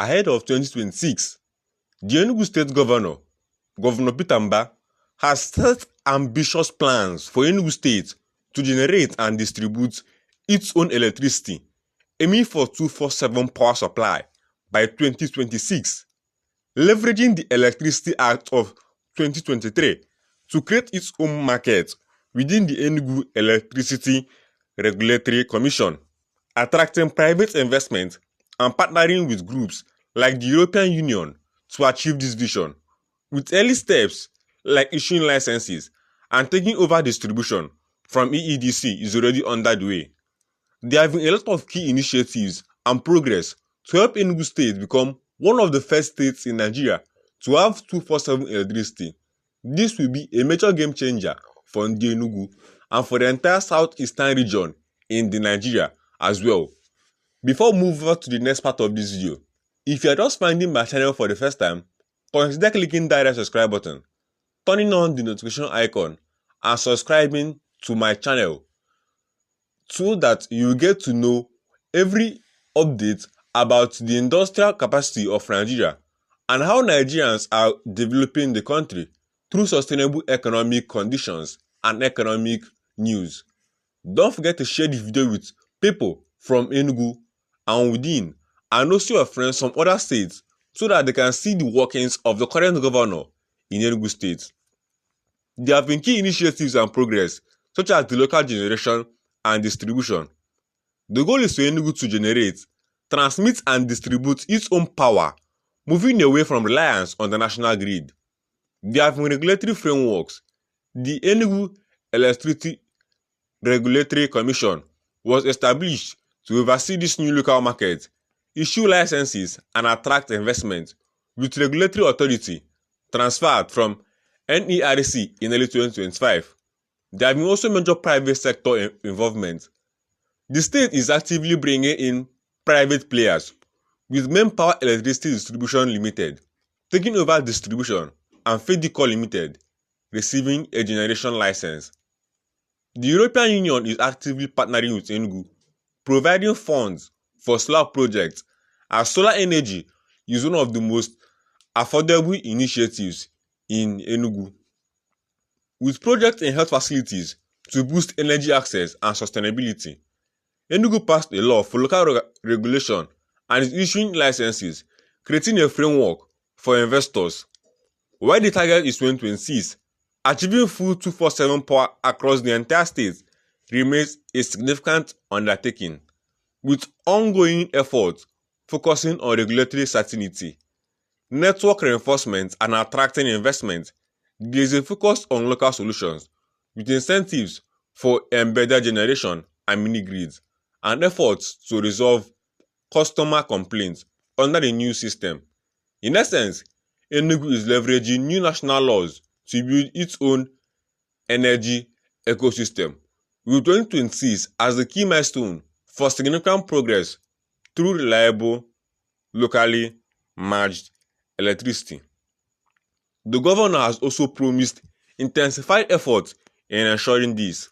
Ahead of 2026, the Enugu State Governor, Governor Peter Mbah, has set ambitious plans for Enugu State to generate and distribute its own electricity, aiming for 24/7 power supply by 2026, leveraging the Electricity Act of 2023 to create its own market within the Enugu Electricity Regulatory Commission, attracting private investment and partnering with groups like the European Union to achieve this vision, with early steps like issuing licenses and taking over distribution from EEDC is already under the way. There have been a lot of key initiatives and progress to help Enugu State become one of the first states in Nigeria to have 24/7 electricity. This will be a major game changer for the Enugu and for the entire southeastern region in the Nigeria as well. Before moving on to the next part of this video, if you are just finding my channel for the first time, consider clicking that red subscribe button, turning on the notification icon, and subscribing to my channel so that you get to know every update about the industrial capacity of Nigeria and how Nigerians are developing the country through sustainable economic conditions and economic news. Don't forget to share this video with people from Enugu and within, and also your friends from other states so that they can see the workings of the current governor in Enugu State. There have been key initiatives and progress such as the local generation and distribution. The goal is for Enugu to generate, transmit and distribute its own power, moving away from reliance on the national grid. There have been regulatory frameworks. The Enugu Electricity Regulatory Commission was established to oversee this new local market, issue licenses and attract investment, with regulatory authority transferred from NERC in early 2025. There have been also major private sector involvement. The state is actively bringing in private players, with Main Power Electricity Distribution Limited taking over distribution and Fedico Limited receiving a generation license. The European Union is actively partnering with Enugu, providing funds for solar projects, as solar energy is one of the most affordable initiatives in Enugu. With projects in health facilities to boost energy access and sustainability, Enugu passed a law for local regulation and is issuing licenses, creating a framework for investors. While the target is 2026, achieving full 24/7 power across the entire state remains a significant undertaking, with ongoing efforts focusing on regulatory certainty, network reinforcement and attracting investment. There is a focus on local solutions, with incentives for embedded generation and mini-grids, and efforts to resolve customer complaints under the new system. In essence, Enugu is leveraging new national laws to build its own energy ecosystem, with 2026 as the key milestone for significant progress through reliable, locally managed electricity. The governor has also promised intensified efforts in ensuring this.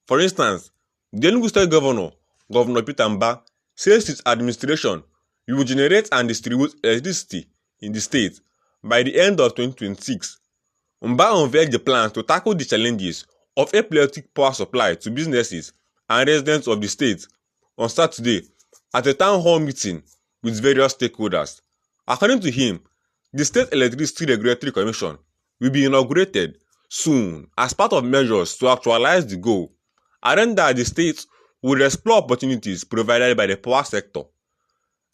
For instance, the Enugu State Governor, Governor Peter Mbah, says his administration will generate and distribute electricity in the state by the end of 2026. Mbah unveiled the plan to tackle the challenges of epileptic power supply to businesses and residents of the state on Saturday at a town hall meeting with various stakeholders. According to him, the State Electricity Regulatory Commission will be inaugurated soon as part of measures to actualize the goal, and that the state will explore opportunities provided by the power sector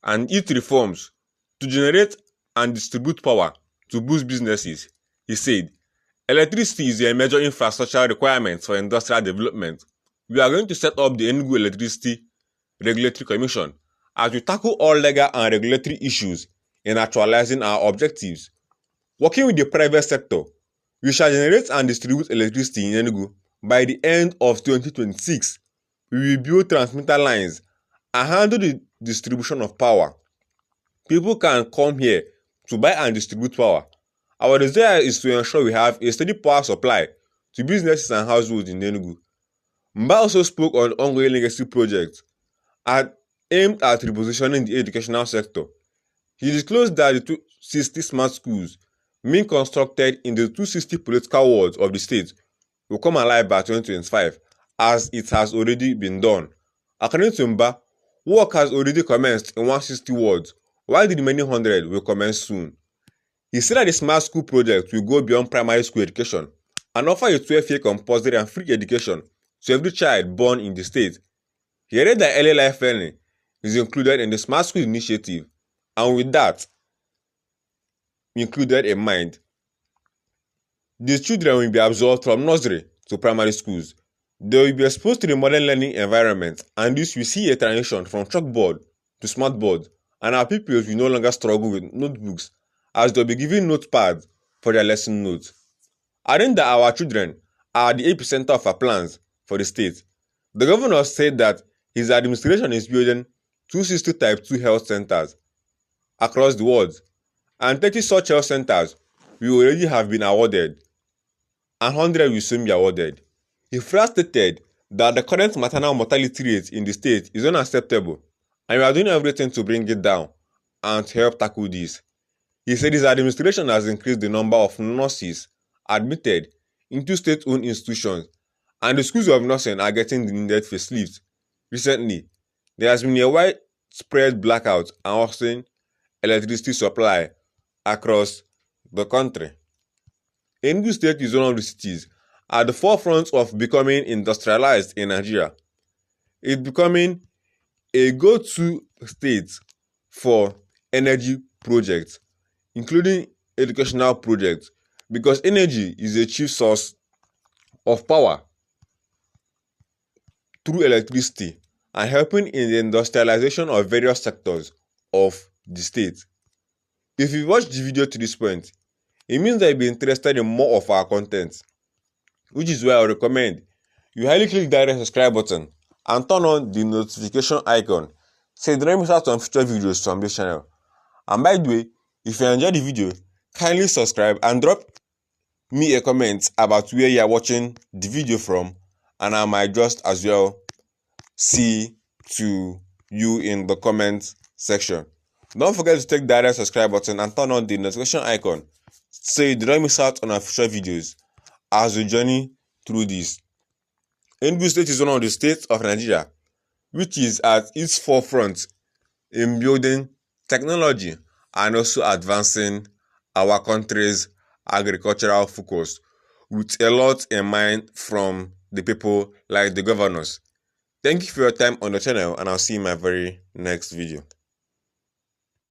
and its reforms to generate and distribute power to boost businesses. He said, "Electricity is a major infrastructure requirement for industrial development. We are going to set up the Enugu Electricity Regulatory Commission as we tackle all legal and regulatory issues in actualizing our objectives. Working with the private sector, we shall generate and distribute electricity in Enugu by the end of 2026. We will build transmitter lines and handle the distribution of power. People can come here to buy and distribute power. Our desire is to ensure we have a steady power supply to businesses and households in Enugu." Mbah also spoke on ongoing legacy projects aimed at repositioning the educational sector. He disclosed that the 260 smart schools being constructed in the 260 political wards of the state will come alive by 2025, as it has already been done. According to mbah, work has already commenced in 160 wards, while the remaining 100 will commence soon. He said that the smart school project will go beyond primary school education and offer a 12-year compulsory and free education to every child born in the state. He added that early life learning is included in the smart school initiative, and with that included in mind, these children will be absorbed from nursery to primary schools. They will be exposed to the modern learning environment, and this will see a transition from chalkboard to smartboard, and our pupils will no longer struggle with notebooks, as they'll be given notepads for their lesson notes. Adding that our children are the epicenter of our plans for the state, the governor said that his administration is building 260 Type 2 health centers across the world, and 30 such health centers will already have been awarded, and 100 will soon be awarded. He further stated that the current maternal mortality rate in the state is unacceptable, and we are doing everything to bring it down and to help tackle this. He said his administration has increased the number of nurses admitted into state-owned institutions, and the schools of nursing are getting the needed facelift. Recently, there has been a widespread blackout and worsening electricity supply across the country. Enugu State is one of the cities at the forefront of becoming industrialized in Nigeria. It's becoming a go-to state for energy projects, including educational projects, because energy is a chief source of power through electricity and helping in the industrialization of various sectors of the state. If you watched the video to this point, it means that you'll be interested in more of our content, which is why I recommend you highly click that red subscribe button and turn on the notification icon so you don't miss out on future videos from this channel. And by the way, if you enjoyed the video, kindly subscribe and drop me a comment about where you are watching the video from, and I might just as well see to you in the comment section. Don't forget to take that red subscribe button and turn on the notification icon so you don't miss out on our future videos as we journey through this. Enugu State is one of the states of Nigeria which is at its forefront in building technology and also advancing our country's agricultural focus, with a lot in mind from the people like the governors. Thank you for your time on the channel, and I'll see you in my very next video.